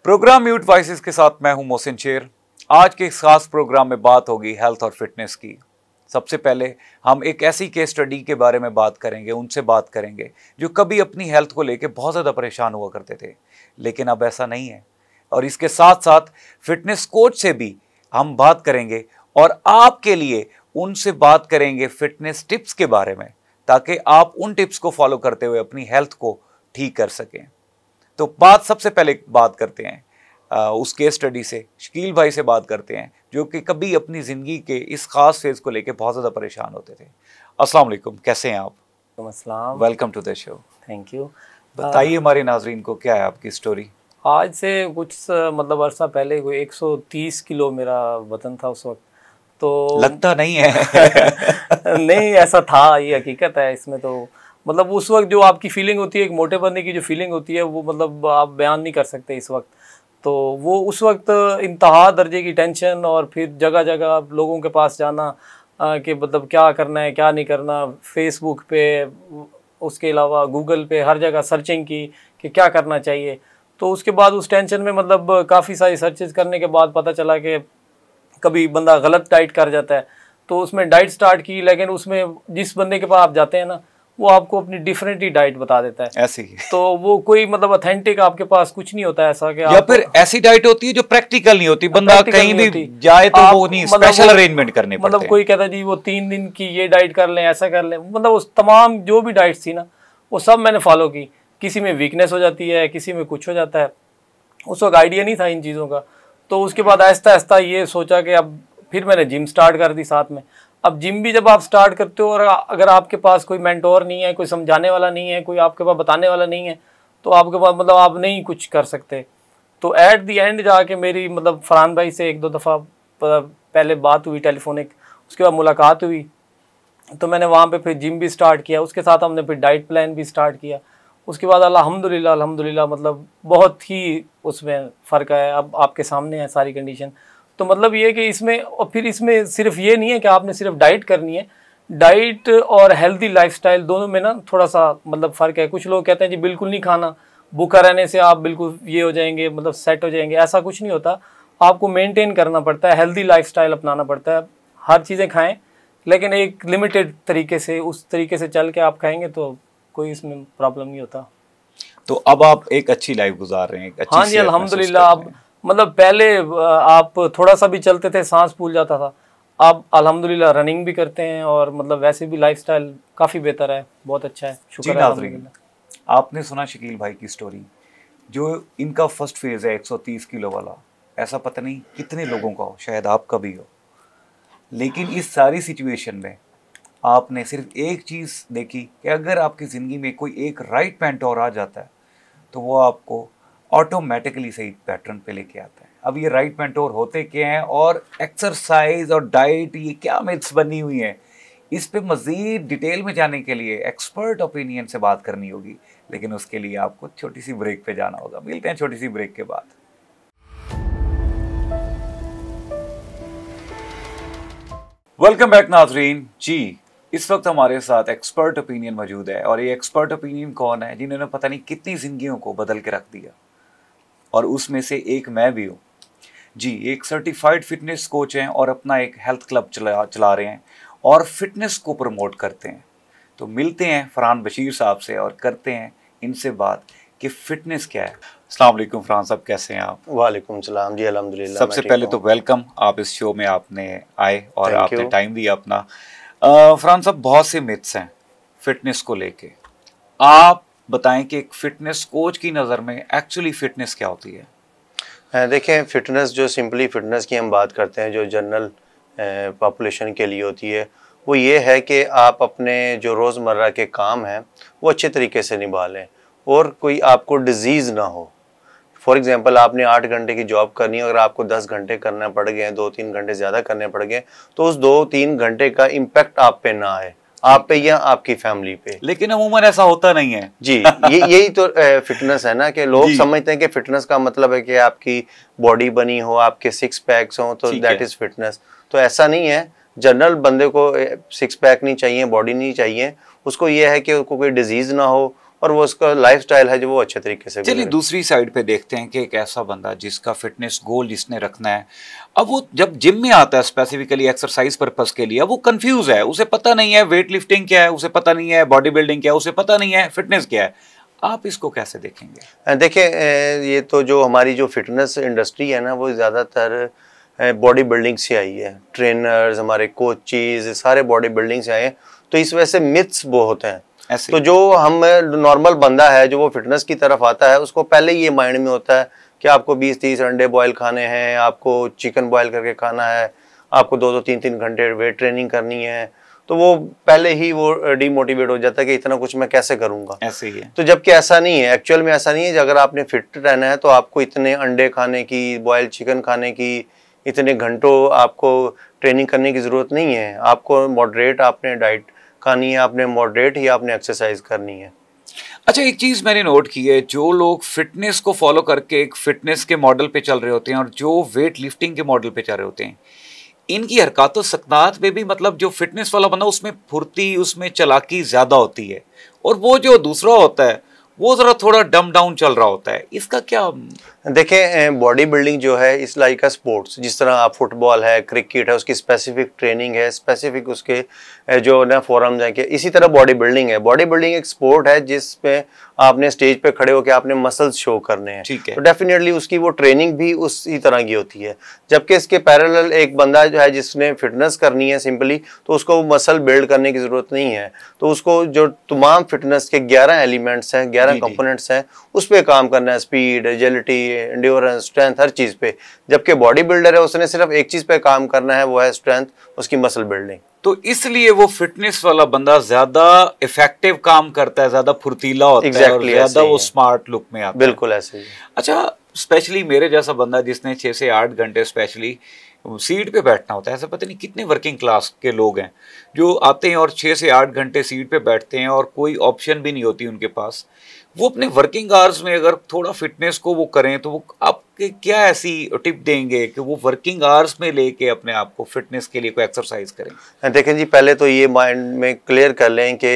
Programme mute voices के साथ मैं हूं मोहसिन शेर। आज के इस खास प्रोग्राम में बात होगी हेल्थ और फिटनेस की। सबसे पहले हम एक ऐसी केस स्टडी के बारे में बात करेंगे, उनसे बात करेंगे जो कभी अपनी हेल्थ को लेकर बहुत ज़्यादा परेशान हुआ करते थे, लेकिन अब ऐसा नहीं है। और इसके साथ साथ फिटनेस कोच से भी हम बात करेंगे और आपके लिए उनसे बात करेंगे फिटनेस टिप्स के बारे में, ताकि आप उन टिप्स को फॉलो करते हुए अपनी हेल्थ को ठीक कर सकें। तो सबसे पहले बात करते हैं उस केस स्टडी से, शकील भाई से बात करते हैं जो कि कभी अपनी ज़िंदगी के इस खास फेज़ को लेकर बहुत ज़्यादा परेशान होते थे। अस्सलाम वालेकुम, कैसे हैं आप? अस्सलाम, welcome to the show. Thank you. बताइए हमारे नाजरीन को, क्या है आपकी स्टोरी? आज से कुछ मतलब अरसा पहले कोई 130 किलो मेरा वजन था उस वक्त। तो लगता नहीं है। नहीं, ऐसा था, ये हकीकत है। इसमें तो मतलब उस वक्त जो आपकी फीलिंग होती है, एक मोटे बनने की जो फीलिंग होती है, वो मतलब आप बयान नहीं कर सकते इस वक्त। तो वो उस वक्त इंतहा दर्जे की टेंशन, और फिर जगह जगह लोगों के पास जाना कि मतलब क्या करना है क्या नहीं करना, फेसबुक पे, उसके अलावा गूगल पे, हर जगह सर्चिंग की कि क्या करना चाहिए। तो उसके बाद उस टेंशन में मतलब काफ़ी सारी सर्चेज करने के बाद पता चला कि कभी बंदा गलत डाइट कर जाता है। तो उसमें डाइट स्टार्ट की, लेकिन उसमें जिस बंदे के पास आप जाते हैं ना, वो आपको अपनी डिफरेंट ही डाइट बता देता है। ऐसी तो वो कोई मतलब ऑथेंटिक आपके पास कुछ नहीं होता ऐसा कि या फिर ऐसी डाइट होती है जो प्रैक्टिकल नहीं होती, बंदा कहीं भी जाए तो वो नहीं, स्पेशल अरेंजमेंट करने पड़ते हैं। मतलब कोई कहता है जी वो 3 दिन की ये डाइट कर लें, ऐसा कर लें। मतलब उस तमाम जो भी डाइट्स थी ना, वो सब मैंने फॉलो की। किसी में वीकनेस हो जाती है, किसी में कुछ हो जाता है। उस वक्त आइडिया नहीं था इन चीज़ों का। तो उसके बाद आहिस्ता आहिस्ता ये सोचा कि अब फिर मैंने जिम स्टार्ट कर दी साथ में। अब जिम भी जब आप स्टार्ट करते हो और अगर आपके पास कोई मेंटोर नहीं है, कोई समझाने वाला नहीं है, कोई आपके पास बताने वाला नहीं है, तो आपके पास मतलब आप नहीं कुछ कर सकते। तो एट दी एंड जाके मेरी मतलब फरहान भाई से 1-2 दफ़ा पहले बात हुई टेलीफोनिक, उसके बाद मुलाकात हुई। तो मैंने वहाँ पे फिर जिम भी स्टार्ट किया, उसके साथ हमने फिर डाइट प्लान भी स्टार्ट किया। उसके बाद अल्हम्दुलिल्लाह मतलब बहुत ही उसमें फ़र्क है। अब आपके सामने है सारी कंडीशन। तो मतलब ये कि इसमें, और फिर इसमें सिर्फ ये नहीं है कि आपने सिर्फ डाइट करनी है। डाइट और हेल्दी लाइफस्टाइल दोनों में ना थोड़ा सा मतलब फ़र्क है। कुछ लोग कहते हैं जी बिल्कुल नहीं खाना, भूखा रहने से आप बिल्कुल ये हो जाएंगे, मतलब सेट हो जाएंगे। ऐसा कुछ नहीं होता। आपको मेंटेन करना पड़ता है, हेल्दी लाइफस्टाइल अपनाना पड़ता है। हर चीज़ें खाएँ, लेकिन एक लिमिटेड तरीके से, उस तरीके से चल के आप खाएँगे तो कोई इसमें प्रॉब्लम नहीं होता। तो अब आप एक अच्छी लाइफ गुजार रहे हैं, एक अच्छी हाँ जी, अल्हम्दुलिल्लाह। अब मतलब पहले आप थोड़ा सा भी चलते थे सांस फूल जाता था। अब अल्हम्दुलिल्लाह रनिंग भी करते हैं, और मतलब वैसे भी लाइफस्टाइल काफ़ी बेहतर है, बहुत अच्छा है, शुक्र है अल्हम्दुलिल्लाह। आपने सुना शकील भाई की स्टोरी, जो इनका फर्स्ट फेज है 130 किलो वाला। ऐसा पता नहीं कितने लोगों का हो, शायद आपका भी हो। लेकिन इस सारी सिचुएशन में आपने सिर्फ एक चीज़ देखी कि अगर आपकी ज़िंदगी में कोई एक राइट मेंटोर आ जाता है तो वो आपको ऑटोमेटिकली सही पैटर्न पे लेके आता है। अब ये राइट मेंटोर होते क्या हैं, और एक्सरसाइज और डाइट ये क्या मिथ्स बनी हुई हैं, इस पे मज़ीद डिटेल में जाने के लिए एक्सपर्ट ओपिनियन से बात करनी होगी। लेकिन उसके लिए आपको छोटी सी ब्रेक पे जाना होगा। मिलते हैं छोटी सी ब्रेक के बाद। वेलकम बैक नाजरीन जी। इस वक्त हमारे साथ एक्सपर्ट ओपिनियन मौजूद है, और ये एक्सपर्ट ओपिनियन कौन है? जिन्होंने पता नहीं कितनी जिंदगियों को बदल के रख दिया, और उसमें से एक मैं भी हूँ जी। एक सर्टिफाइड फिटनेस कोच हैं और अपना एक हेल्थ क्लब चला रहे हैं और फिटनेस को प्रमोट करते हैं। तो मिलते हैं फरहान बशीर साहब से और करते हैं इनसे बात कि फिटनेस क्या है। अस्सलाम वालेकुम फरहान साहब, कैसे हैं आप? वालेकुम सलाम जी, अल्हम्दुलिल्लाह। सबसे पहले तो वेलकम, आप इस शो में आपने आए और आपने टाइम दिया अपना। फरहान साहब, बहुत से मिथ्स हैं फिटनेस को लेके। आप बताएं कि एक फिटनेस कोच की नज़र में एक्चुअली फिटनेस क्या होती है? देखें, फिटनेस जो सिंपली फिटनेस की हम बात करते हैं, जो जनरल पॉपुलेशन के लिए होती है, वो ये है कि आप अपने जो रोज़मर्रा के काम हैं वो अच्छे तरीके से निभा लें और कोई आपको डिज़ीज़ ना हो। फॉर एग्जांपल, आपने 8 घंटे की जॉब करनी है, अगर आपको 10 घंटे करना पड़ गए, 2-3 घंटे ज़्यादा करने पड़ गए, तो उस 2-3 घंटे का इम्पैक्ट आप पे ना आए, आप पे या आपकी फैमिली पे। लेकिन अमूमन ऐसा होता नहीं है जी। यही तो फिटनेस है ना, कि लोग समझते हैं कि फिटनेस का मतलब है कि आपकी बॉडी बनी हो, आपके 6 पैक्स हो, तो दैट इज़ फिटनेस। तो ऐसा नहीं है। जनरल बंदे को 6 पैक नहीं चाहिए, बॉडी नहीं चाहिए। उसको ये है कि उसको कोई डिजीज़ ना हो, और वो उसका लाइफस्टाइल है जो वो अच्छे तरीके से। चलिए दूसरी साइड पे देखते हैं कि एक ऐसा बंदा जिसका फिटनेस गोल जिसने रखना है, अब वो जब जिम में आता है स्पेसिफिकली एक्सरसाइज पर्पस के लिए, अब वो कंफ्यूज है, उसे पता नहीं है वेट लिफ्टिंग क्या है, उसे पता नहीं है बॉडी बिल्डिंग क्या है, उसे पता नहीं है फिटनेस क्या है, आप इसको कैसे देखेंगे? देखिए ये तो जो हमारी जो फिटनेस इंडस्ट्री है ना वो ज़्यादातर बॉडी बिल्डिंग से आई है। ट्रेनर्स, हमारे कोचेज सारे बॉडी बिल्डिंग से आए हैं, तो इस वजह से मिथ्स बहुत हैं। तो जो हम नॉर्मल बंदा है जो वो फिटनेस की तरफ आता है, उसको पहले ये माइंड में होता है कि आपको 20-30 अंडे बॉयल खाने हैं, आपको चिकन बॉयल करके खाना है, आपको 2-2, 3-3 घंटे वेट ट्रेनिंग करनी है, तो वो पहले ही वो डीमोटिवेट हो जाता है कि इतना कुछ मैं कैसे करूंगा। ऐसे ही है। तो जबकि ऐसा नहीं है, एक्चुअल में ऐसा नहीं है। अगर आपने फिट रहना है तो आपको इतने अंडे खाने की, बॉयल चिकन खाने की, इतने घंटों आपको ट्रेनिंग करने की ज़रूरत नहीं है। आपको मॉडरेट आपने डाइट खानी है, आपने मॉडरेट ही आपने एक्सरसाइज करनी है। अच्छा, एक चीज़ मैंने नोट की है, जो लोग फिटनेस को फॉलो करके एक फिटनेस के मॉडल पे चल रहे होते हैं और जो वेट लिफ्टिंग के मॉडल पे चल रहे होते हैं, इनकी हरकत सकनात में भी मतलब जो फिटनेस वाला बंदा उसमें फुर्ती, उसमें चालाकी ज़्यादा होती है, और वो जो दूसरा होता है वो ज़रा थोड़ा डम डाउन चल रहा होता है। इसका क्या? देखें, बॉडी बिल्डिंग जो है इस लाइक का स्पोर्ट्स, जिस तरह आप फुटबॉल है, क्रिकेट है, उसकी स्पेसिफिक ट्रेनिंग है, स्पेसिफिक उसके जो ना फोरम्स हैं, इसी तरह बॉडी बिल्डिंग है। बॉडी बिल्डिंग एक स्पोर्ट है जिसमें आपने स्टेज पे खड़े होकर आपने मसल्स शो करने हैं, तो डेफिनेटली उसकी वो ट्रेनिंग भी उसी तरह की होती है। जबकि इसके पैरेलल एक बंदा जो है जिसने फिटनेस करनी है सिंपली, तो उसको मसल बिल्ड करने की ज़रूरत नहीं है। तो उसको जो तमाम फिटनेस के 11 एलिमेंट्स हैं, 11 कंपोनेंट्स हैं, उस पर काम करना है, स्पीड, एजिलिटी, एंड्योरेंस, स्ट्रेंथ, हर चीज़ पे। जबकि बॉडी बिल्डर है उसने सिर्फ एक चीज़ पे काम करना है, वो है स्ट्रेंथ, उसकी मसल बिल्डिंग। तो इसलिए वो फिटनेस वाला बंदा ज्यादा इफेक्टिव काम करता है, ज्यादा फुर्तीला होता है और ज्यादा वो स्मार्ट लुक में आता है। बिल्कुल ऐसे ही। अच्छा, स्पेशली मेरे जैसा बंदा जिसने 6 से 8 घंटे स्पेशली सीट पे बैठना होता है, ऐसा पता नहीं कितने वर्किंग क्लास के लोग हैं जो आते हैं और 6 से 8 घंटे सीट पे बैठते हैं और कोई ऑप्शन भी नहीं होती उनके पास। वो अपने वर्किंग आवर्स में अगर थोड़ा फिटनेस को वो करें तो वो आपके क्या ऐसी टिप देंगे कि वो वर्किंग आवर्स में लेके अपने आप को फिटनेस के लिए कोई एक्सरसाइज करें? देखें जी, पहले तो ये माइंड में क्लियर कर लें कि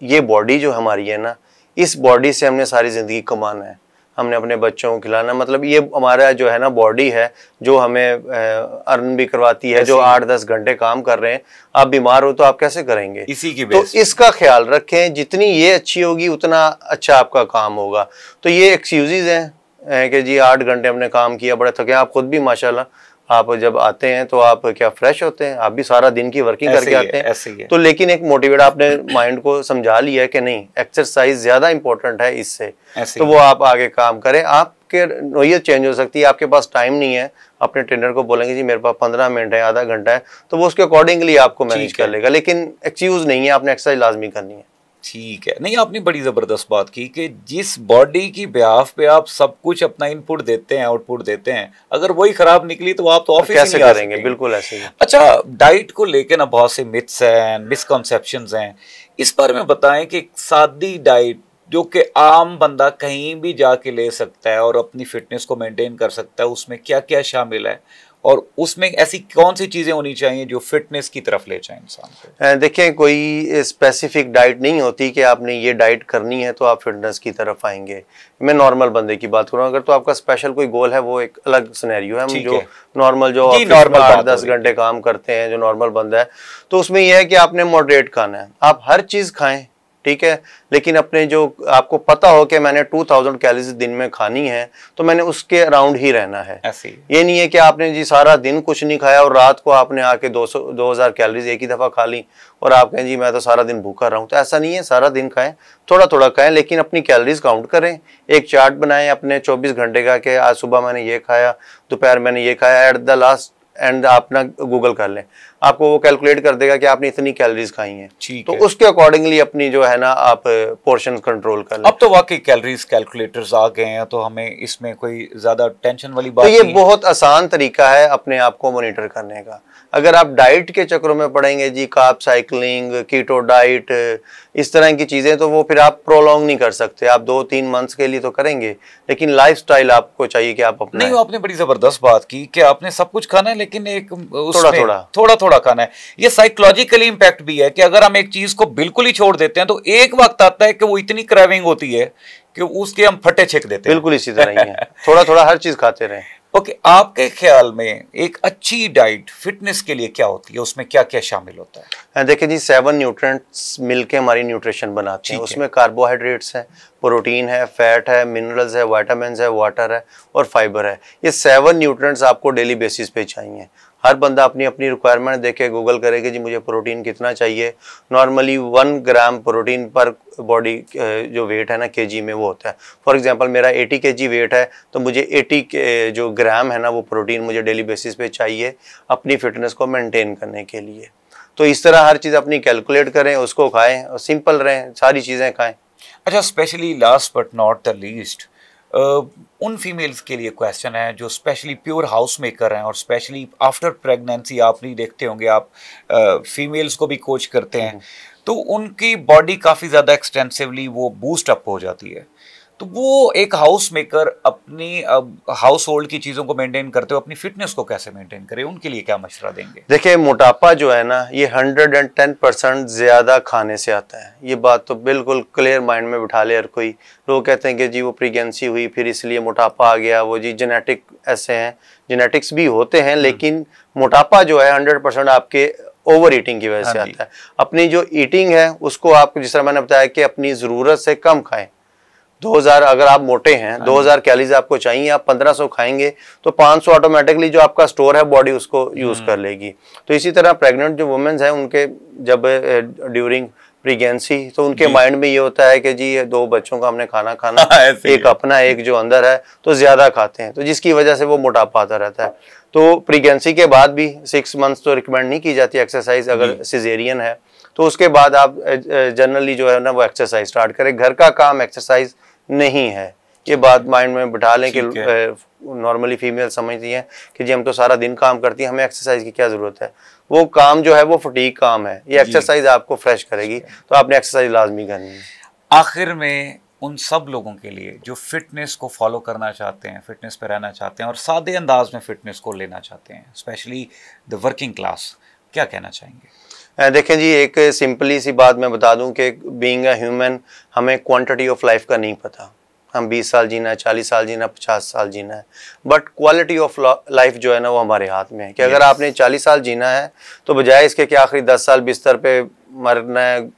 ये बॉडी जो हमारी है ना, इस बॉडी से हमने सारी ज़िंदगी कमाना है, हमने अपने बच्चों को खिलाना। मतलब ये हमारा जो है ना बॉडी है जो हमें अर्न भी करवाती है, जो 8-10 घंटे काम कर रहे हैं। आप बीमार हो तो आप कैसे करेंगे? इसी की तो इसका ख्याल रखें, जितनी ये अच्छी होगी उतना अच्छा आपका काम होगा। तो ये एक्सक्यूजेज हैं कि जी 8 घंटे हमने काम किया, बड़े थके। आप खुद भी माशाल्लाह आप जब आते हैं तो आप क्या फ्रेश होते हैं, आप भी सारा दिन की वर्किंग करके आते हैं। तो लेकिन एक मोटिवेट आपने माइंड को समझा लिया है कि नहीं, एक्सरसाइज ज्यादा इंपॉर्टेंट है इससे, तो वो आप आगे काम करें। आपके नोयत चेंज हो सकती है, आपके पास टाइम नहीं है, अपने ट्रेनर को बोलेंगे जी मेरे पास 15 मिनट है, आधा घंटा है, तो वो उसके अकॉर्डिंगली आपको मैनेज कर लेगा। लेकिन एक्सक्यूज नहीं है, आपने एक्सरसाइज लाजमी करनी है। ठीक है। नहीं, आपने बड़ी ज़बरदस्त बात की कि जिस बॉडी की ब्याह पे आप सब कुछ अपना इनपुट देते हैं, आउटपुट देते हैं, अगर वही खराब निकली तो आप तो ऑफिस कैसे करेंगे? बिल्कुल ऐसे ही। अच्छा, डाइट को लेके ना बहुत से मिथ्स हैं, मिसकंसेप्शंस हैं, इस बारे में बताएं कि सादी डाइट जो कि आम बंदा कहीं भी जाके ले सकता है और अपनी फिटनेस को मेंटेन कर सकता है, उसमें क्या क्या शामिल है और उसमें ऐसी कौन सी चीज़ें होनी चाहिए जो फिटनेस की तरफ ले जाए इंसान को? देखें, कोई स्पेसिफिक डाइट नहीं होती कि आपने ये डाइट करनी है तो आप फिटनेस की तरफ आएंगे। मैं नॉर्मल बंदे की बात करूँ, अगर तो आपका स्पेशल कोई गोल है वो एक अलग सिनेरियो है। हम जो नॉर्मल जो 8-10 घंटे काम करते हैं, जो नॉर्मल बंदा है, तो उसमें यह है कि आपने मॉडरेट खाना है। आप हर चीज़ खाएं, ठीक है, लेकिन अपने जो आपको पता हो कि मैंने 2000 कैलोरीज दिन में खानी है तो मैंने उसके अराउंड ही रहना है। ऐसे ये नहीं है कि आपने जी सारा दिन कुछ नहीं खाया और रात को आपने आके 2000 कैलोरीज एक ही दफ़ा खा ली और आप कहें जी मैं तो सारा दिन भूखा रहूं। तो ऐसा नहीं है, सारा दिन खाएं, थोड़ा थोड़ा खाएं, लेकिन अपनी कैलोरीज काउंट करें। एक चार्ट बनाएं अपने 24 घंटे का कि आज सुबह मैंने ये खाया, दोपहर मैंने ये खाया, एट द लास्ट एंड आप ना गूगल कर लें, आपको वो कैलकुलेट कर देगा कि आपने इतनी कैलोरीज खाई हैं। तो उसके अकॉर्डिंगली अपनी जो है ना आप पोर्शन कंट्रोल कर लें। अब तो वाकई कैलोरीज कैलकुलेटर्स आ गए हैं, तो हमें इसमें कोई ज्यादा टेंशन वाली बात तो ये नहीं। बहुत आसान तरीका है अपने आप को मॉनिटर करने का। अगर आप डाइट के चक्रों में पड़ेंगे जी, कार्ब साइकिलिंग, कीटो डाइट, इस तरह की चीजें, तो वो फिर आप प्रोलॉन्ग नहीं कर सकते। आप 2-3 मंथ्स के लिए तो करेंगे, लेकिन लाइफस्टाइल आपको चाहिए कि आप अपने। नहीं, आपने बड़ी जबरदस्त बात की कि आपने सब कुछ खाना है, लेकिन एक थोड़ा थोड़ा थोड़ा खाना है। ये साइकोलॉजिकली इंपैक्ट भी है कि अगर हम एक चीज को बिल्कुल ही छोड़ देते हैं तो एक वक्त आता है कि वो इतनी क्रेविंग होती है कि उसके हम फटे छेक देते हैं। बिल्कुल इसी तरह ही है, थोड़ा थोड़ा हर चीज खाते रहें। ओके, आपके ख्याल में एक अच्छी डाइट फिटनेस के लिए क्या होती है, उसमें क्या क्या शामिल होता है? देखिए जी, 7 न्यूट्रिएंट्स मिलके हमारी न्यूट्रिशन बनाते हैं। उसमें कार्बोहाइड्रेट्स है, प्रोटीन है, फैट है, मिनरल्स है, विटामिन्स है, वाटर है और फाइबर है। ये 7 न्यूट्रिएंट्स आपको डेली बेसिस पे चाहिए। हर बंदा अपनी अपनी रिक्वायरमेंट देखे गूगल करे कि जी मुझे प्रोटीन कितना चाहिए। नॉर्मली 1 ग्राम प्रोटीन पर बॉडी जो वेट है ना केजी में वो होता है। फॉर एग्जांपल मेरा 80 केजी वेट है तो मुझे 80 जो ग्राम है ना वो प्रोटीन मुझे डेली बेसिस पे चाहिए अपनी फिटनेस को मेंटेन करने के लिए। तो इस तरह हर चीज़ अपनी कैलकुलेट करें, उसको खाएं और सिंपल रहें, सारी चीज़ें खाएं। अच्छा, specially last but not the least, उन फीमेल्स के लिए क्वेश्चन है जो स्पेशली प्योर हाउस मेकर हैं और स्पेशली आफ्टर प्रेगनेंसी आप नहीं देखते होंगे, आप फीमेल्स को भी कोच करते हैं, तो उनकी बॉडी काफ़ी ज़्यादा एक्सटेंसिवली वो बूस्ट अप हो जाती है। तो वो एक हाउस मेकर अपनी हाउस होल्ड की चीज़ों को मेंटेन करते हुए अपनी फिटनेस को कैसे मेंटेन करे, उनके लिए क्या मशवरा देंगे? देखिए, मोटापा जो है ना ये 110% ज़्यादा खाने से आता है। ये बात तो बिल्कुल क्लियर माइंड में बिठा ले हर कोई। लोग कहते हैं कि जी वो प्रेगनेंसी हुई फिर इसलिए मोटापा आ गया, वो जी जेनेटिक ऐसे हैं, जेनेटिक्स भी होते हैं, लेकिन मोटापा जो है 100% आपके ओवर ईटिंग की वजह से आता है। अपनी जो ईटिंग है उसको आप, जिस तरह मैंने बताया कि अपनी ज़रूरत से कम खाएं। 2000 अगर आप मोटे हैं, 2000 कैलोरीज आपको चाहिए, आप 1500 खाएंगे तो 500 ऑटोमेटिकली जो आपका स्टोर है बॉडी उसको यूज कर लेगी। तो इसी तरह प्रेग्नेंट जो वुमेन्स हैं उनके जब ड्यूरिंग प्रेगनेंसी तो उनके माइंड में ये होता है कि जी ये 2 बच्चों का हमने खाना खाना एक अपना एक जो अंदर है, तो ज्यादा खाते हैं, तो जिसकी वजह से वो मोटापा आता रहता है। तो प्रेगनेंसी के बाद भी 6 मंथ्स तो रिकमेंड नहीं की जाती एक्सरसाइज, अगर सिजेरियन है तो उसके बाद आप जनरली जो है ना वो एक्सरसाइज स्टार्ट करें। घर का काम एक्सरसाइज नहीं है, ये बात माइंड में बिठा लें कि नॉर्मली फीमेल समझती हैं कि जी हम तो सारा दिन काम करती हैं, हमें एक्सरसाइज की क्या जरूरत है। वो काम जो है वो फटीग काम है, ये एक्सरसाइज आपको फ्रेश करेगी, तो आपने एक्सरसाइज लाजमी करनी है। आखिर में उन सब लोगों के लिए जो फिटनेस को फॉलो करना चाहते हैं, फिटनेस पे रहना चाहते हैं और सादे अंदाज में फिटनेस को लेना चाहते हैं, स्पेशली द वर्किंग क्लास, क्या कहना चाहेंगे? देखें जी, एक सिंपली सी बात मैं बता दूं कि बीइंग अ ह्यूमन हमें क्वांटिटी ऑफ लाइफ का नहीं पता। हम 20 साल जीना है, 40 साल जीना, 50 साल जीना है, बट क्वालिटी ऑफ लाइफ जो है ना वो हमारे हाथ में है कि अगर आपने 40 साल जीना है तो बजाय इसके कि आखिरी 10 साल बिस्तर पे मरना है,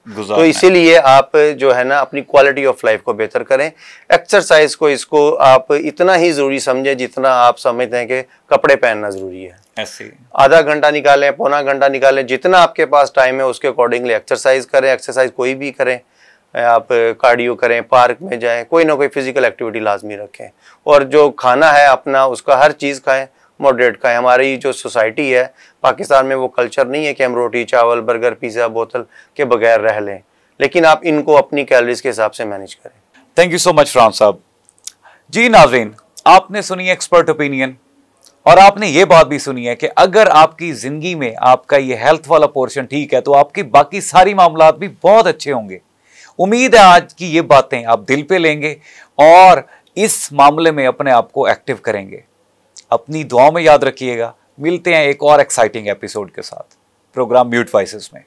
तो इसीलिए आप जो है ना अपनी क्वालिटी ऑफ लाइफ को बेहतर करें। एक्सरसाइज को इसको आप इतना ही ज़रूरी समझें जितना आप समझते हैं कि कपड़े पहनना ज़रूरी है। ऐसे आधा घंटा निकालें, पौना घंटा निकालें, जितना आपके पास टाइम है उसके अकॉर्डिंगली एक्सरसाइज करें। एक्सरसाइज कोई भी करें, आप कार्डियो करें, पार्क में जाएं, कोई ना कोई फिजिकल एक्टिविटी लाजमी रखें। और जो खाना है अपना उसका हर चीज़ खाएं, मॉडरेट खाएं। हमारी जो सोसाइटी है पाकिस्तान में वो कल्चर नहीं है कि हम रोटी चावल बर्गर पिज़्ज़ा बोतल के बगैर रह लें, लेकिन आप इनको अपनी कैलोरीज के हिसाब से मैनेज करें। Thank you so much Farhan साहब। जी नाज़रीन, आपने सुनी एक्सपर्ट ओपिनियन और आपने ये बात भी सुनी है कि अगर आपकी ज़िंदगी में आपका ये हेल्थ वाला पोर्शन ठीक है तो आपकी बाकी सारी मामलात भी बहुत अच्छे होंगे। उम्मीद है आज की ये बातें आप दिल पे लेंगे और इस मामले में अपने आप को एक्टिव करेंगे। अपनी दुआओं में याद रखिएगा। मिलते हैं एक और एक्साइटिंग एपिसोड के साथ प्रोग्राम म्यूट वॉइसेस में।